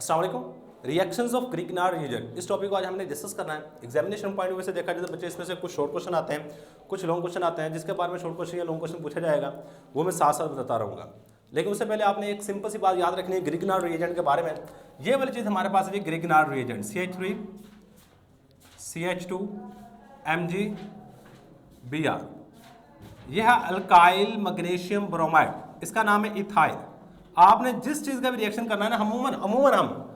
अस्सलाम वालेकुम। Reactions of Grignard reagent, इस टॉपिक को आज हमने डिस्कस करना है। एग्जामिनेशन पॉइंट ऑफ व्यू से देखा जाए तो बच्चे इसमें से कुछ शॉर्ट क्वेश्चन आते हैं, कुछ लॉन्ग क्वेश्चन आते हैं, जिसके बारे में शॉर्ट क्वेश्चन या लॉन्ग क्वेश्चन पूछा जाएगा वो मैं साथ साथ बताता रहूँगा। लेकिन उससे पहले आपने एक सिंपल सी बात याद रखनी है ग्रिग्नार्ड रिएजेंट के बारे में। ये वाली चीज़ हमारे पास है Grignard reagent, CH3 CH2 MgBr। यह है अल्काइल मैग्नीशियम ब्रोमाइड, इसका नाम है इथाइल। आपने जिस चीज़ का भी रिएक्शन करना है ना, अमूमन हम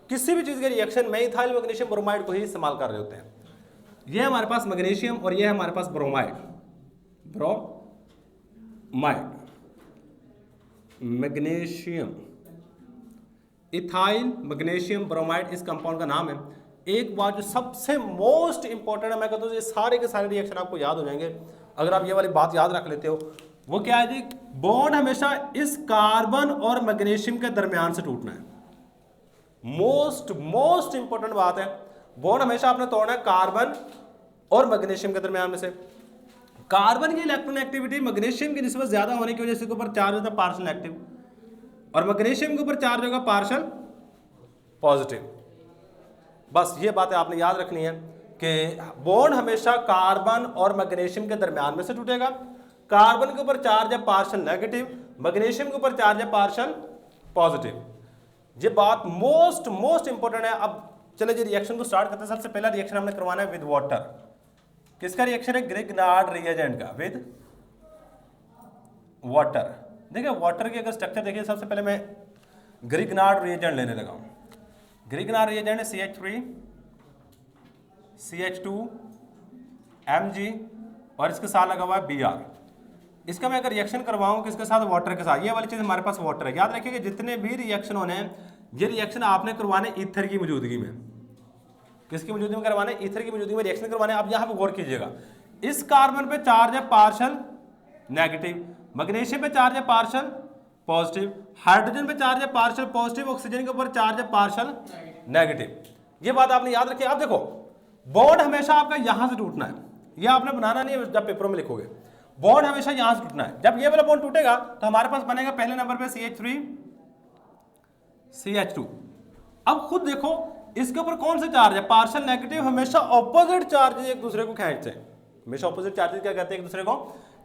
किसी भी चीज़ के रिएक्शन में इथाइल मैग्नीशियम ब्रोमाइड को ही इस्तेमाल कर रहे होते हैं। यह है हमारे पास मैग्नीशियम और यह है हमारे पास bromide, magnesium, ethyl magnesium bromide इस कंपाउंड का नाम है। एक बात जो सबसे मोस्ट इंपॉर्टेंट है, मैं कहता हूँ ये सारे के सारे रिएक्शन आपको याद हो जाएंगे अगर आप ये वाली बात याद रख लेते हो। वो क्या है जी, बॉन्ड हमेशा इस कार्बन और मैग्नीशियम के दरमियान से टूटना है। मोस्ट इंपॉर्टेंट बात है, बॉन्ड हमेशा आपने तोड़ना है कार्बन और मैग्नीशियम के दरमियान में से। कार्बन की इलेक्ट्रॉन एक्टिविटी मैग्नीशियम की निस्बत ज्यादा होने की वजह से इसके ऊपर चार्ज होता है पार्शियल नेगेटिव, और मैग्नीशियम के ऊपर चार्ज होगा पार्शियल पॉजिटिव। बस ये बातें आपने याद रखनी है कि बॉन्ड हमेशा कार्बन और मैग्नीशियम के दरमियान में से टूटेगा। कार्बन के ऊपर चार्ज है पार्शियल नेगेटिव, मैग्नीशियम के ऊपर चार्ज है पार्शियल पॉजिटिव। ये बात मोस्ट इंपॉर्टेंट है। अब चले जी रिएक्शन को स्टार्ट करते हैं। सबसे पहला रिएक्शन हमने करवाना है विद वाटर। किसका रिएक्शन है? ग्रिग्नार्ड रिएजेंट का विद वाटर। देखिए वाटर की अगर स्ट्रक्चर देखिए, सबसे पहले मैं ग्रिग्नार्ड रिएजेंट लेने लगा हूं। ग्रिग्नार्ड रिएजेंट है CH3 CH2 Mg और इसके साथ लगा हुआ है Br। इसका मैं अगर रिएक्शन करवाऊं किसके साथ? वाटर के साथ। ये वाली चीज हमारे पास वाटर है। याद रखिए जितने भी रिएक्शन होने हैं ये रिएक्शन आपने करवाने ईथर की मौजूदगी में। किसकी मौजूदगी में करवाने? ईथर की मौजूदगी में रिएक्शन करवाने। अब यहां पे गौर कीजिएगा, इस कार्बन पे चार्ज है पार्शियल नेगेटिव, मैग्नीशियम पे चार्ज है पार्शियल पॉजिटिव, हाइड्रोजन पे चार्ज है पार्शियल पॉजिटिव, ऑक्सीजन के ऊपर चार्ज है पार्शियल नेगेटिव। ये बात आपने याद रखी। अब देखो बॉन्ड हमेशा आपका यहां से टूटना है, ये आपने बनाना नहीं है जब पेपरों में लिखोगे। बॉन्ड हमेशा यहां से टूटना है। जब ये वाला बॉन्ड टूटेगा तो हमारे पास बनेगा पहले नंबर पे CH3 CH2। अब खुद देखो इसके ऊपर कौन सा चार्ज है? Partial negative. हमेशा ऑपोजिट चार्जेस एक दूसरे को खींचते हैं। हमेशा ऑपोजिट चार्जेस क्या कहते हैं? एक दूसरे को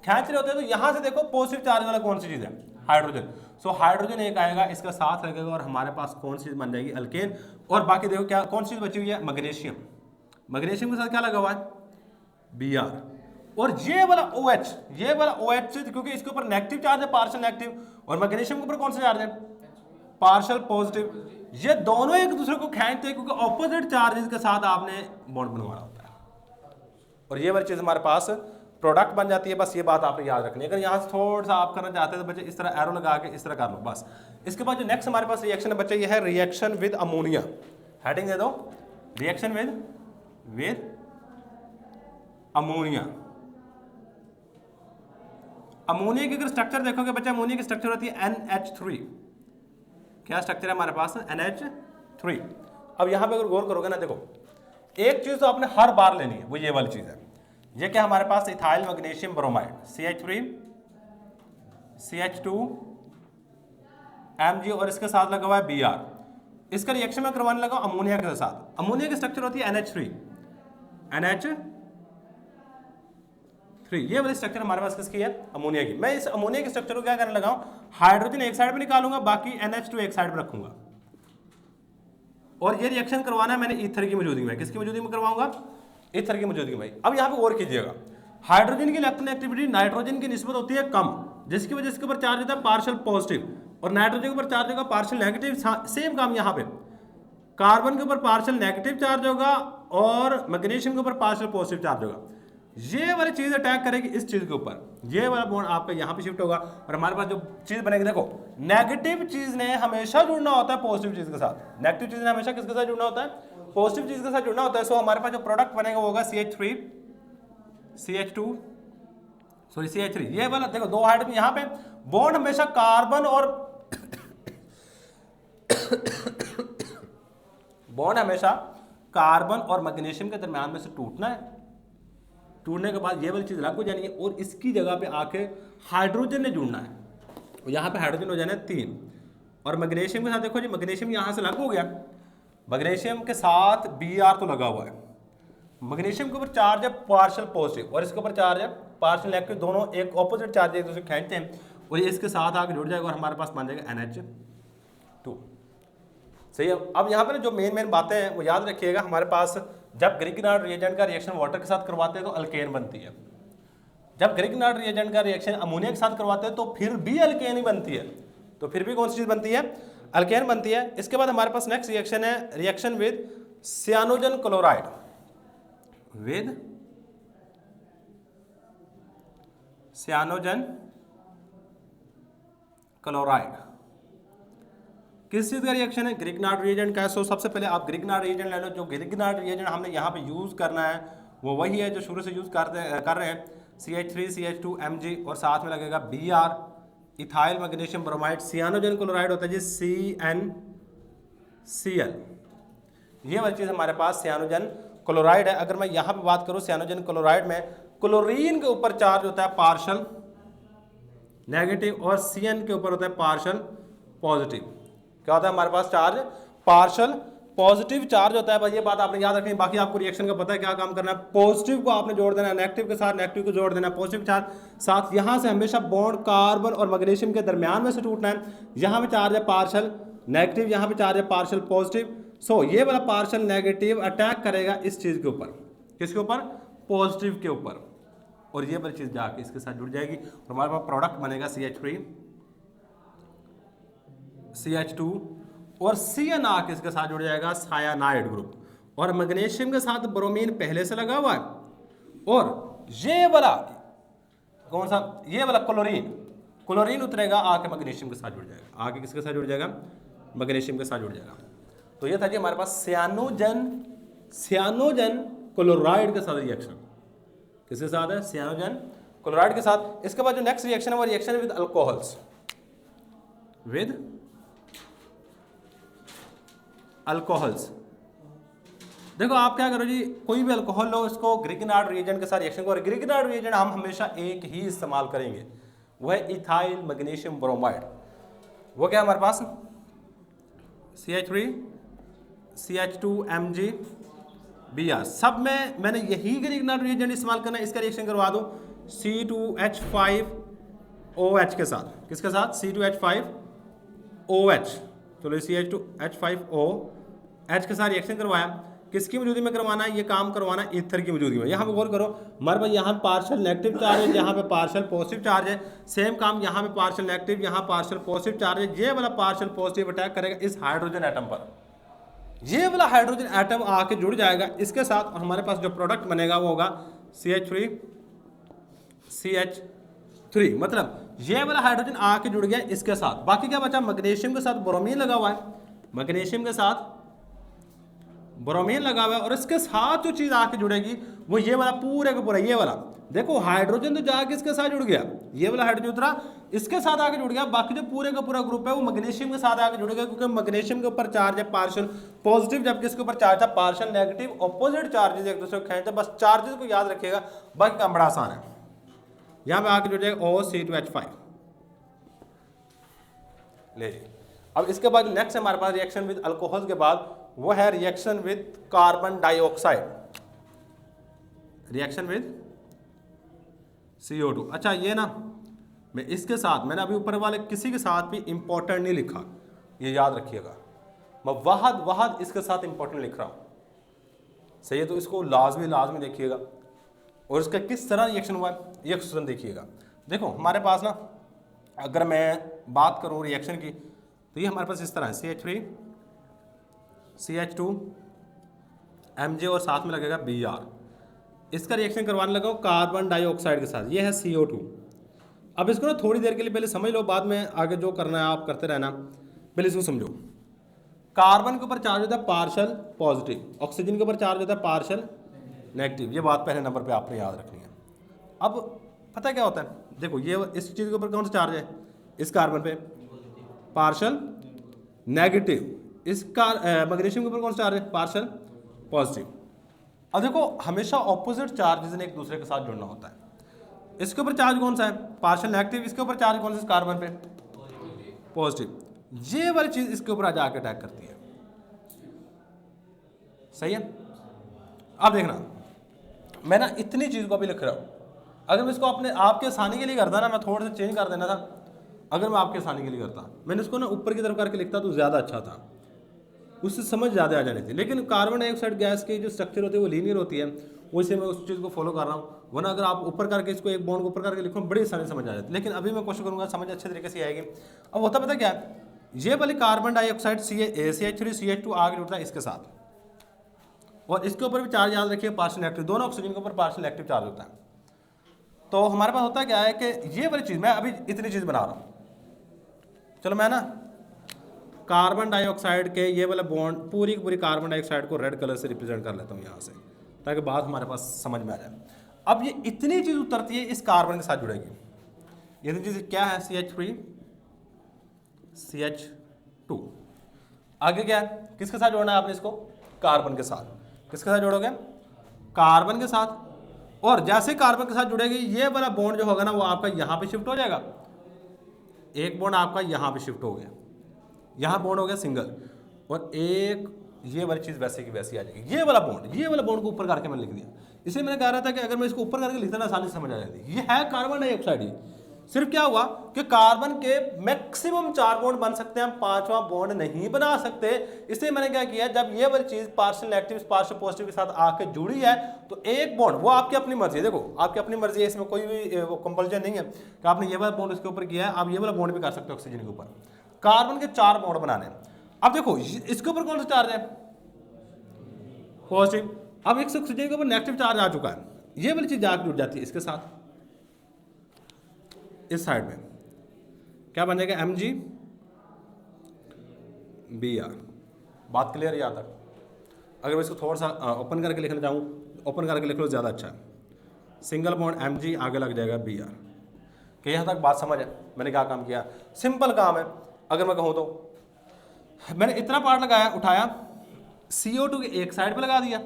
खींच रहे होते हैं। तो यहां से देखो पॉजिटिव चार्ज वाला कौन सी चीज है? हाइड्रोजन। सो हाइड्रोजन एक आएगा, इसका साथ लगेगा और हमारे पास कौन सी चीज बन जाएगी? अल्केन। और बाकी देखो क्या कौन सी चीज बची हुई है? मैग्नीशियम। मैग्नीशियम के साथ क्या लगा हुआ है? Br। और ये वाला OH क्योंकि इसके ऊपर नेगेटिव चार्ज है पार्शियल नेगेटिव, और मैग्नीशियम के ऊपर कौन सा चार्ज है? Partial positive. ये दोनों एक दूसरे को खींचते हैं क्योंकि ऑपोजिट चार्जेस के साथ आपने बॉन्ड बनवाना होता है। और ये वाली चीज हमारे पास प्रोडक्ट बन जाती है। बस ये बात आपने याद रखनी है। अगर यहाँ से थोड़ा सा आप करना चाहते हैं तो बच्चे इस तरह एरो लगा के इस तरह कर लो बस। इसके बाद जो नेक्स्ट हमारे पास रिएक्शन है बच्चे, ये है रिएक्शन विद अमोनिया। हेडिंग दे दो, रिएक्शन विद अमोनिया। अमोनिया की अगर स्ट्रक्चर देखोगे बच्चे, अमोनिया की स्ट्रक्चर होती है NH3। क्या स्ट्रक्चर है हमारे पास? NH3। अब यहां पे अगर गौर करोगे ना, देखो एक चीज तो आपने हर बार लेनी है, वो ये वाली चीज है। ये क्या हमारे पास? Ethyl magnesium bromide, CH3 CH2 Mg और इसके साथ लगा हुआ है Br। इसका रिएक्शन में करवाने लगा अमोनिया के साथ। अमोनिया की स्ट्रक्चर होती है NH3। ये वाली स्ट्रक्चर हमारे पास किसकी है? अमोनिया की। मैं इस अमोनिया के स्ट्रक्चर को क्या करने लगा हूं? हाइड्रोजन एक साइड पे निकालूंगा, बाकी NH2 एक साइड पे रखूंगा। और ये रिएक्शन करवाना है मैंने ईथर की मौजूदगी में। किसकी मौजूदगी में करवाऊंगा? ईथर की मौजूदगी में। अब यहां पे गौर कीजिएगा, हाइड्रोजन की इलेक्ट्रॉन एक्टिविटी नाइट्रोजन की निस्बत होती है कम, जिसकी वजह से इसके ऊपर चार्ज होता है पार्शियल पॉजिटिव, और नाइट्रोजन के ऊपर चार्ज होगा पार्शियल नेगेटिव। सेम काम यहां पे कार्बन के ऊपर पार्शियल नेगेटिव चार्ज होगा और मैग्नीशियम के ऊपर पार्शियल पॉजिटिव चार्ज होगा। ये वाली चीज अटैक करेगी इस चीज के ऊपर, ये वाला बॉन्ड आपका यहां पे शिफ्ट होगा और हमारे पास जो चीज बनेगी, देखो नेगेटिव चीज ने हमेशा जुड़ना होता है पॉजिटिव चीज के साथ। नेगेटिव चीज ने हमेशा किसके साथ जुड़ना होता है? पॉजिटिव चीज के साथ जुड़ना होता है। सो हमारे पास जो प्रोडक्ट बनेगा वो होगा CH3 CH3। ये वाला देखो दो हाइड्रोजन यहां पे, बॉन्ड हमेशा कार्बन और बॉन्ड हमेशा कार्बन और मैग्नीशियम के दरमियान में से टूटना है। टूटने के बाद ये वाली चीज अलग हो जानी है और इसकी जगह पे आके हाइड्रोजन ने जुड़ना है। और यहाँ पे हाइड्रोजन हो जाना है 3 और मैग्नीशियम के साथ देखो जी, मैग्नीशियम यहाँ से अलग हो गया, मैग्नीशियम के साथ Br तो लगा हुआ है, मैग्नीशियम के ऊपर चार्ज है पार्शियल पॉजिटिव और इसके ऊपर चार्ज है पार्शियल नेगेटिव, दोनों एक ऑपोजिट चार्ज एक दूसरे खींचते हैं और ये इसके साथ आके जुड़ जाएगा और हमारे पास बन जाएगा NH2। सही है। अब यहाँ पे ना जो मेन बातें हैं वो याद रखिएगा, हमारे पास जब ग्रिग्नार्ड रिएजेंट का रिएक्शन वाटर के साथ करवाते हैं तो अल्केन बनती है, जब ग्रिग्नार्ड रिएजेंट का रिएक्शन अमोनिया के साथ करवाते हैं तो फिर भी अल्केन ही बनती है, तो फिर भी कौन सी चीज बनती है, अल्केन बनती है। इसके बाद हमारे पास नेक्स्ट रिएक्शन है reaction with cyanogen chloride, with cyanogen chloride. किस चीज का रिएक्शन है, ग्रिग्नार्ड रिएजेंट का है। सो सबसे पहले आप ग्रिग्नार्ड रिएजेंट ले लो, जो ग्रिग्नार्ड रिएजेंट हमने यहाँ पे यूज करना है वो वही है जो शुरू से यूज कर रहे हैं, CH3CH2Mg और साथ में लगेगा Br, ethyl magnesium bromide, cyanogen chloride होता है जी CnCl, ये वाली चीज हमारे पास सियानोजन क्लोराइड है। अगर मैं यहाँ पे बात करूँ सियानोजन क्लोराइड में क्लोरीन के ऊपर चार्ज होता है पार्शियल नेगेटिव और Cn के ऊपर होता है पार्शियल पॉजिटिव। क्या होता है हमारे पास चार्ज, पार्शियल पॉजिटिव चार्ज होता है भाई, ये बात आपने याद रखनी है। बाकी आपको रिएक्शन का पता है क्या काम करना है, पॉजिटिव को आपने जोड़ देना है नेगेटिव के साथ, नेगेटिव को जोड़ देना है पॉजिटिव चार्ज साथ, यहां से हमेशा बॉन्ड कार्बन और मैग्नीशियम के दरमियान में से टूटना है। यहां पे चार्ज है पार्शियल नेगेटिव, यहां पे चार्ज है पार्शियल पॉजिटिव। सो ये वाला पार्शियल नेगेटिव अटैक करेगा इस चीज के ऊपर, किसके ऊपर, पॉजिटिव के ऊपर, और ये वाली चीज जाके इसके साथ जुड़ जाएगी और हमारे पास प्रोडक्ट बनेगा CH3 CH2 और Cn आके इसके साथ जुड़ जाएगा सायानाइड ग्रुप, और मैग्नीशियम के साथ ब्रोमीन पहले से लगा हुआ है, और ये वाला कौन सा, ये वाला क्लोरीन उतरेगा आके मैग्नीशियम के साथ जुड़ जाएगा, आके किसके साथ जुड़ जाएगा, मैग्नीशियम के साथ जुड़ जाएगा। तो ये था जी हमारे पास सियानोजन क्लोराइड के साथ रिएक्शन, किसके साथ है, सियानोजन क्लोराइड के साथ। इसके बाद जो नेक्स्ट रिएक्शन है वो reaction with alcohols, with alcohols. देखो आप क्या करो जी, कोई भी अल्कोहल लो, इसको ग्रिग्नार्ड रिएजेंट के साथ रिएक्शन करो, और ग्रिग्नार्ड रिएजेंट हम हमेशा एक ही इस्तेमाल करेंगे, वो है इथाइल मैग्नीशियम ब्रोमाइड। वो क्या हमारे पास CH3 CH2Mg Br, सब में मैंने यही ग्रिग्नार्ड रिएजेंट इस्तेमाल करना है। इसका रिएक्शन करवा दो C2H5OH के साथ, किसके साथ, C2H5OH, चलो CH2H5OH के साथ रिएक्शन करवाया, किसकी मौजूदगी में करवाना है, ये काम करवाना है ईथर की मौजूदगी में। यहाँ पे गौर करो हमारे पास यहाँ पार्शियल नेगेटिव चार्ज है, यहाँ पे पार्शियल पॉजिटिव चार्ज है, सेम काम यहाँ पे पार्शियल नेगेटिव, यहाँ पार्शियल पॉजिटिव चार्ज है। ये वाला पार्शियल पॉजिटिव अटैक करेगा इस हाइड्रोजन एटम पर, ये वाला हाइड्रोजन एटम आके जुड़ जाएगा इसके साथ, और हमारे पास जो प्रोडक्ट बनेगा वो होगा CH3 CH3, मतलब ये वाला हाइड्रोजन आके जुड़ गया इसके साथ। बाकी क्या बचा, मैग्नीशियम के साथ ब्रोमीन लगा हुआ है, मैग्नीशियम के साथ ब्रोमीन लगा हुआ है, और इसके साथ जो चीज आके जुड़ेगी वो ये वाला पूरे का पूरा, ये वाला देखो हाइड्रोजन तो जाके इसके साथ जुड़ गया, ये वाला हाइड्रोजन उतरा इसके साथ आके जुड़ गया, बाकी जो पूरे का पूरा ग्रुप है वो मैग्नीशियम के साथ आके जुड़ गया, क्योंकि मैग्नीशियम के ऊपर चार्ज है पार्शियल पॉजिटिव, जबकि इसके ऊपर चार्ज था पार्शियल नेगेटिव। ऑपोजिट चार्जेस एक दूसरे को खींचते, बस चार्जेस को याद रखिएगा, बाकी काम बड़ा आसान है। यहाँ पे आके जुड़ जाएगा OC2H5 ले जी। अब इसके बाद नेक्स्ट हमारे पास रिएक्शन विद अल्कोहल के बाद वो है reaction with carbon dioxide, reaction with CO2। अच्छा ये ना मैं इसके साथ, मैंने अभी ऊपर वाले किसी के साथ भी इंपॉर्टेंट नहीं लिखा, ये याद रखिएगा, मैं वाहद इसके साथ इंपॉर्टेंट लिख रहा हूं, सही है, तो इसको लाजमी देखिएगा, और इसका किस तरह रिएक्शन हुआ है ये क्वेश्चन देखिएगा। देखो हमारे पास ना, अगर मैं बात करूं रिएक्शन की, तो ये हमारे पास इस तरह है CH3 CH2Mg और साथ में लगेगा Br, इसका रिएक्शन करवाने लगाओ कार्बन डाइऑक्साइड के साथ, ये है CO2। अब इसको ना थोड़ी देर के लिए पहले समझ लो, बाद में आगे जो करना है आप करते रहना, पहले इसको समझो। कार्बन के ऊपर चार्ज होता है पार्शियल पॉजिटिव, ऑक्सीजन के ऊपर चार्ज होता है पार्शियल नेगेटिव, ये बात पहले नंबर पे आपने याद रखनी है। अब पता क्या होता है, देखो ये इस चीज़ के ऊपर कौन सा चार्ज है, इस कार्बन पे पार्शियल नेगेटिव, इसका मैग्नीशियम के ऊपर कौन सा चार्ज है, पार्शियल पॉजिटिव। अब देखो हमेशा ऑपोजिट चार्जेस ने एक दूसरे के साथ जुड़ना होता है, इसके ऊपर चार्ज कौन सा है, पार्शियल नेगेटिव, इसके ऊपर चार्ज कौन सा है, कार्बन पे पॉजिटिव। ये वाली चीज इसके ऊपर जाके अटैक करती है। सही है। अब देखना, मैं ना इतनी चीज को अभी लिख रहा हूं, अगर मैं इसको अपने आपके आसानी के लिए करता ना, मैं थोड़ा सा चेंज कर देना था, अगर मैं आपके आसानी के लिए करता, मैंने इसको ना ऊपर की तरफ करके लिखता तो ज़्यादा अच्छा था, उससे समझ ज़्यादा आ जानी थी। लेकिन कार्बन डाइऑक्साइड गैस की जो स्ट्रक्चर होती है वो लीनियर होती है, वैसे मैं उस चीज़ को फॉलो कर रहा हूँ। वरना अगर आप ऊपर करके इसको एक बॉन्ड को ऊपर करके लिखो बड़ी आसानी समझ आ जाती है। लेकिन अभी मैं कोशिश करूँगा समझ अच्छे तरीके से आएगी। अब होता पता क्या है, ये वाली कार्बन डाइऑक्साइड CH3 CH2 आगे जुड़ता है इसके साथ, और इसके ऊपर भी चार्ज याद रखिए पार्शियल एक्टिव, दोनों ऑक्सीजन के ऊपर पार्शियल एक्टिव चार्ज होता है। तो हमारे पास होता क्या है कि ये वाली चीज़, मैं अभी इतनी चीज़ बना रहा हूँ, चलो मैं ना कार्बन डाइऑक्साइड के ये वाला बॉन्ड पूरी की पूरी कार्बन डाइऑक्साइड को रेड कलर से रिप्रेजेंट कर लेता हूँ यहाँ से, ताकि बात हमारे पास समझ में आ जाए। अब ये इतनी चीज़ उतरती है इस कार्बन के साथ जुड़ेगी, ये इतनी चीज़ क्या है, CH3 CH2, आगे क्या है, किसके साथ जोड़ना है आपने इसको, कार्बन के साथ। किसके साथ जोड़ोगे, कार्बन के साथ। और जैसे कार्बन के साथ जुड़ेगी ये वाला बॉन्ड जो होगा ना वो आपका यहाँ पे शिफ्ट हो जाएगा, एक बॉन्ड आपका यहाँ पे शिफ्ट हो गया, यहाँ बॉन्ड हो गया सिंगल, और एक ये वाली चीज़ वैसे की वैसी आ जाएगी। ये वाला बॉन्ड को ऊपर करके मैंने लिख दिया, इसलिए मैंने कह रहा था कि अगर मैं इसको ऊपर करके लिखता ना आसानी से समझ आ जाती। ये है कार्बन डाइऑक्साइड ही, सिर्फ क्या हुआ कि कार्बन के मैक्सिमम 4 बॉन्ड बन सकते हैं, हम 5वां बॉन्ड नहीं बना सकते। इसलिए मैंने क्या किया, जब ये वाली चीज पार्शियल नेगेटिव पार्शियल पॉजिटिव के साथ आके जुड़ी है तो एक बॉन्ड, वो आपकी अपनी मर्जी है, देखो आपकी अपनी मर्जी है, इसमें कोई भी कंपल्शन नहीं है कि आपने ये वाला बॉन्ड इसके ऊपर किया है, आप ये वाला बॉन्ड भी कर सकते हो ऑक्सीजन के ऊपर। कार्बन के 4 बॉन्ड बनाने हैं। अब देखो इसके ऊपर कौन सा चार्ज है, पॉजिटिव। अब एक ऑक्सीजन के ऊपर नेगेटिव चार्ज आ चुका है, ये वाली चीज जाकर जुड़ जाती है इसके साथ, इस साइड में क्या बन जाएगा, MgBr। बात क्लियर है यहाँ तक। अगर मैं इसको थोड़ा सा ओपन करके लिखना चाहूँ, ओपन करके लिख लो ज़्यादा अच्छा है, सिंगल बॉन्ड Mg आगे लग जाएगा Br। कि यहाँ तक बात समझ है, मैंने क्या काम किया, सिंपल काम है। अगर मैं कहूँ तो मैंने इतना पार्ट लगाया, उठाया CO2 के एक साइड पे लगा दिया,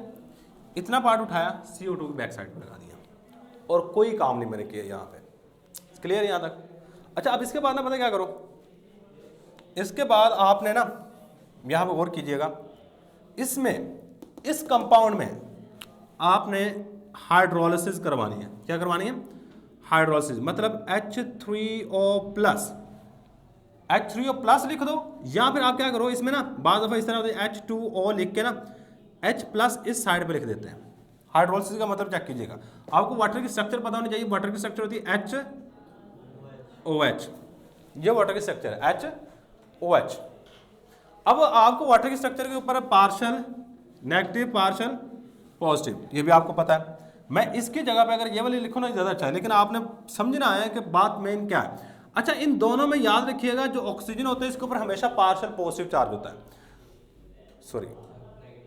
इतना पार्ट उठाया CO2 के बैक साइड पे लगा दिया, और कोई काम नहीं मैंने किया यहाँ पे। क्लियर है यहाँ तक। अच्छा, अब इसके बाद ना पता क्या करो, इसके बाद आपने ना यहाँ पे गौर कीजिएगा, इसमें इस कंपाउंड में आपने हाइड्रोलिसिस करवानी है। क्या करवानी है, हाइड्रोलिसिस, मतलब H3O+, H3O+ लिख दो, या फिर आप क्या करो इसमें ना बाद दफा इस तरह होता है H2O लिख के ना H+ इस साइड पे लिख देते हैं। हाइड्रोलिसिस का मतलब चेक कीजिएगा, आपको वाटर की स्ट्रक्चर पता होनी चाहिए। वाटर की स्ट्रक्चर होती है HOH, ये वाटर की स्ट्रक्चर है HOH। अब आपको वाटर की स्ट्रक्चर के ऊपर पार्शियल नेगेटिव पार्शियल पॉजिटिव, ये भी आपको पता है। मैं इसकी जगह पे अगर ये वाली लिखूँ ना ज़्यादा अच्छा है, लेकिन आपने समझना है कि बात मेन क्या है। अच्छा, इन दोनों में याद रखिएगा जो ऑक्सीजन होता है इसके ऊपर हमेशा पार्शियल पॉजिटिव चार्ज होता है, सॉरी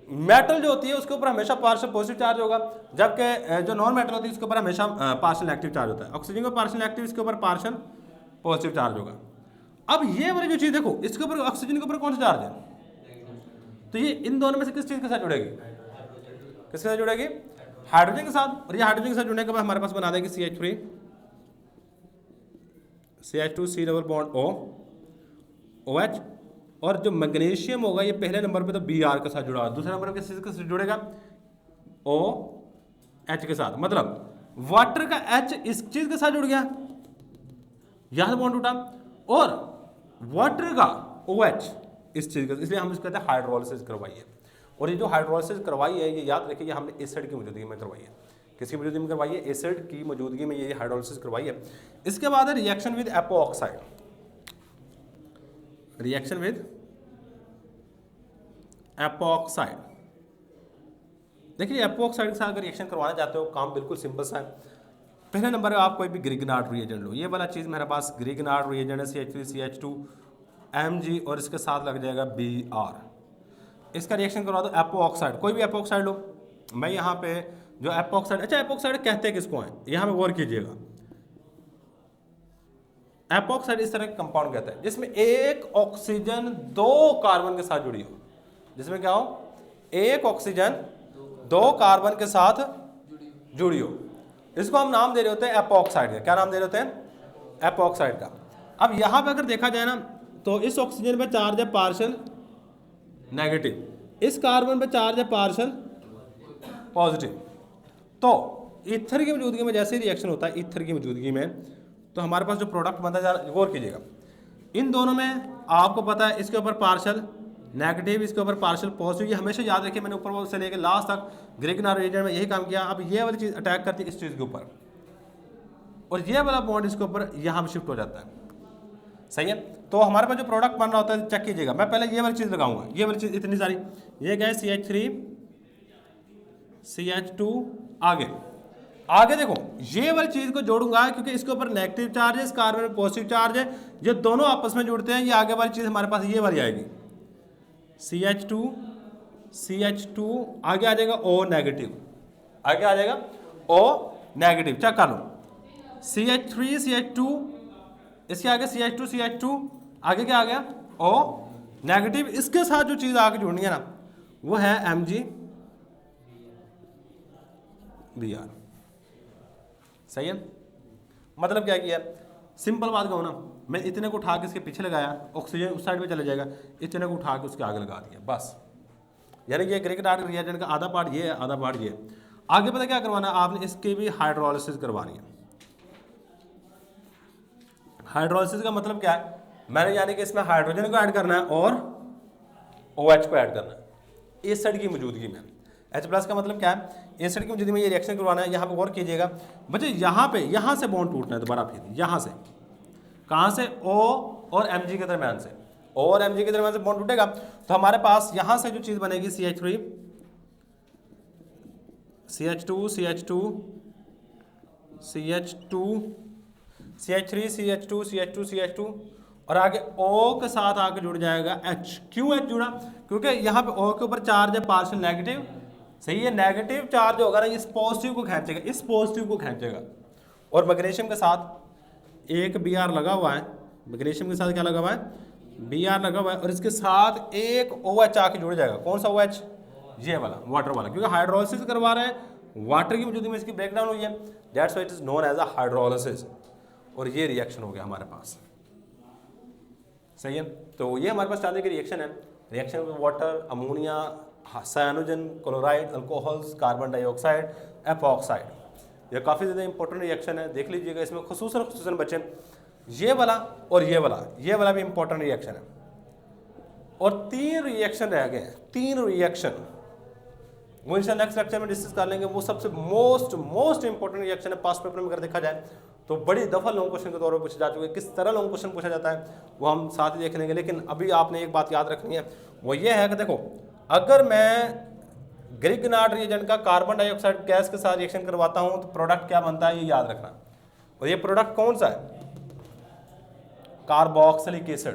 मेटल जो होती है उसके ऊपर हमेशा पार्शियल पॉजिटिव चार्ज होगा, जबकि जो नॉन मेटल होती है उसके ऊपर हमेशा पार्शियल नेगेटिव चार्ज होता है। ऑक्सीजन का पार्शियल नेगेटिव, इसके ऊपर पार्शियल पॉजिटिव चार्ज होगा। अब ये वाली जो चीज़ देखो, इसके ऊपर ऑक्सीजन के ऊपर कौन सा चार्ज है, तो ये इन दोनों में से किस चीज़ के साथ जुड़ेगी, किसके साथ जुड़ेगी, हाइड्रोजन के साथ। और ये हाइड्रोजन के साथ जुड़ने के बाद हमारे पास बना देगी CH3 CH2 C double bond OH, और जो मैग्नीशियम होगा ये पहले नंबर पे तो Br के साथ जुड़ा हुआ, दूसरे नंबर पे किस के साथ जुड़ेगा, OH के साथ। मतलब वाटर का H इस चीज के साथ जुड़ गया, यहां से बॉन्ड उठा, और वाटर का OH इस चीज का, इसलिए हम इसको कहते हैं हाइड्रोलिसिस करवाई है। और ये जो हाइड्रोलिसिस करवाई है ये याद रखिए हमने एसिड की मौजूदगी में करवाई है। किसकी मौजूदगी में करवाई है, एसिड की मौजूदगी में ये हाइड्रोलिसिस करवाई है। इसके बाद है रिएक्शन विद एपोऑक्साइड, रिएक्शन विद एपोऑक्साइड। देखिए एपोऑक्साइड के साथ अगर रिएक्शन करवाना चाहते हो काम बिल्कुल सिंपल सा है। पहले नंबर पे आप कोई भी ग्रिगनार्ड रिएजेंट लो, ये वाला चीज़ मेरे पास ग्रिगनार्ड रिएजेंट है CH3 CH2 Mg, और इसके साथ लग जाएगा Br। इसका रिएक्शन करवा दो एपोऑक्साइड, कोई भी एपोऑक्साइड लो। मैं यहाँ पे जो एपोऑक्साइड, अच्छा एपोऑक्साइड कहते हैं किसको हैं, यहाँ पे गौर कीजिएगा। एपोऑक्साइड इस तरह के कंपाउंड कहते हैं जिसमें एक ऑक्सीजन 2 कार्बन के साथ जुड़ी हो, जिसमें क्या हो, एक ऑक्सीजन 2 कार्बन के साथ जुड़ी हो, इसको हम नाम दे रहे होते हैं एपोऑक्साइड का। क्या नाम दे रहे होते हैं, एपोऑक्साइड का। अब यहाँ पे अगर देखा जाए ना, तो इस ऑक्सीजन पे चार्ज है पार्शियल नेगेटिव, इस कार्बन पे चार्ज है पार्शियल पॉजिटिव। तो ईथर की मौजूदगी में जैसे रिएक्शन होता है ईथर की मौजूदगी में, तो हमारे पास जो प्रोडक्ट बनता है, गौर कीजिएगा इन दोनों में आपको पता है इसके ऊपर पार्शियल नेगेटिव, इसके ऊपर पार्शियल पॉजिटिव। ये हमेशा याद रखिए, मैंने ऊपर से लेकर लास्ट तक ग्रिग्नार्ड रिएजेंट में यही काम किया। अब ये वाली चीज़ अटैक करती है इस चीज़ के ऊपर, और ये वाला बॉन्ड इसके ऊपर यहाँ पे शिफ्ट हो जाता है, सही है। तो हमारे पास जो प्रोडक्ट बन रहा होता है, चेक कीजिएगा, मैं पहले ये वाली चीज़ लगाऊंगा, ये वाली चीज़ इतनी सारी, ये क्या है CH3 CH2, आगे देखो ये वाली चीज़ को जोड़ूंगा क्योंकि इसके ऊपर नेगेटिव चार्ज है, इस कार्बन में पॉजिटिव चार्ज है, ये दोनों आपस में जुड़ते हैं। ये आगे वाली चीज़ हमारे पास ये वाली आएगी CH2 आगे आ जाएगा O नेगेटिव, आगे आ जाएगा O नेगेटिव, चेक कर लो CH3 CH2, इसके आगे CH2 आगे क्या आ गया O नेगेटिव। इसके साथ जो चीज़ आगे जुड़नी है ना वो है MgBr, सही है। मतलब क्या किया, सिंपल बात कहूँ ना, मैं इतने को उठा के इसके पीछे लगाया, ऑक्सीजन उस साइड पे चला जाएगा, इतने को उठा के उसके आगे लगा दिया, बस। यानी कि ग्रिग्नार्ड रिएजेंट का आधा पार्ट ये है, आधा पार्ट ये है। आगे पता क्या करवाना है आपने, इसकी भी हाइड्रोलिसिस करवानी है। हाइड्रोलिसिस का मतलब क्या है, मैंने यानी कि इसमें हाइड्रोजन को ऐड करना है और OH को ऐड करना है एसिड की मौजूदगी में। H+ का मतलब क्या है, एसिड की मौजूदगी में ये रिएक्शन करवाना है। यहाँ पे गौर कीजिएगा बच्चे, यहाँ से बॉन्ड टूटना है दोबारा, फिर यहाँ से, कहाँ से, O और Mg के दरम्यान से, O और Mg के दरम्यान से बॉन्ड टूटेगा। तो हमारे पास यहाँ से जो चीज़ बनेगी CH3 CH2 CH2 CH3 CH2 CH2 CH2 और आगे O के साथ आगे जुड़ जाएगा H। क्यों H जुड़ा, क्योंकि यहाँ पे O के ऊपर चार्ज है पार्शियल नेगेटिव, सही है। नेगेटिव चार्ज होगा ना, इस पॉजिटिव को खींचेगा, इस पॉजिटिव को खींचेगा। और मैग्नीशियम के साथ एक Br लगा हुआ है, मैग्नीशियम के साथ क्या लगा हुआ है, Br लगा हुआ है, और इसके साथ एक OH आके जुड़ जाएगा। कौन सा OH, ये वाला, वाटर वाला, क्योंकि हाइड्रोलिसिस करवा रहे हैं, वाटर की मौजूदगी में इसकी ब्रेकडाउन हुई है, that's why it is known as a hydrolysis. और ये रिएक्शन हो गया हमारे पास, सही है। तो ये हमारे पास चाहते की रिएक्शन है, reaction with water, ammonia, Cyanogen, chloride, alcohols, carbon dioxide, epoxide. ये काफ़ी ज़्यादा इंपॉर्टेंट रिएक्शन है, देख लीजिएगा। इसमें खुसूसन बच्चे ये वाला और ये वाला भी इंपॉर्टेंट रिएक्शन है। और 3 रिएक्शन रह गए हैं, 3 रिएक्शन, वो इंशाल्लाह नेक्स्ट लेक्चर में डिस्कस कर लेंगे। वो सबसे मोस्ट इंपॉर्टेंट रिएक्शन है। पास्ट पेपर में अगर देखा जाए तो बड़ी दफ़ा लॉन्ग क्वेश्चन के तौर पर पूछे जा चुके हैं। किस तरह लॉन्ग क्वेश्चन पूछा जाता है वो हम साथ ही देख लेंगे। लेकिन अभी आपने एक बात याद रखनी है, वो ये है कि देखो, अगर मैं ग्रिग्नार्ड रिएजेंट का कार्बन डाइऑक्साइड गैस के साथ रिएक्शन करवाता हूँ तो प्रोडक्ट क्या बनता है, ये याद रखना। और ये प्रोडक्ट कौन सा है, कार्बोक्सिलिक एसिड।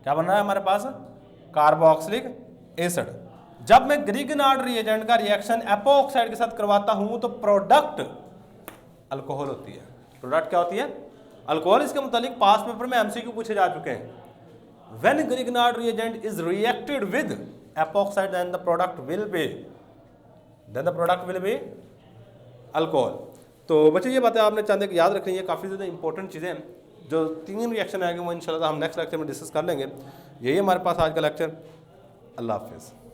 क्या बन रहा है हमारे पास, कार्बोक्सिलिक एसिड। जब मैं ग्रिग्नार्ड रिएजेंट का रिएक्शन एपॉक्साइड के साथ करवाता हूं तो प्रोडक्ट अल्कोहल होती है। प्रोडक्ट क्या होती है, अल्कोहल। इसके मुतालिक पास्ट पेपर में एमसीक्यू पूछे जा चुके हैं। When Grignard reagent is reacted with epoxide then the product will be alcohol. तो बच्चे ये बातें आपने चाहते कि याद रखनी है, काफ़ी ज़्यादा इंपॉर्टेंट चीज़ें हैं। जो 3 रिएक्शन आएंगे वो इंशाल्लाह हम नेक्स्ट लेक्चर में डिस्कस कर लेंगे। यही हमारे पास आज का लेक्चर। अल्लाह हाफिज़।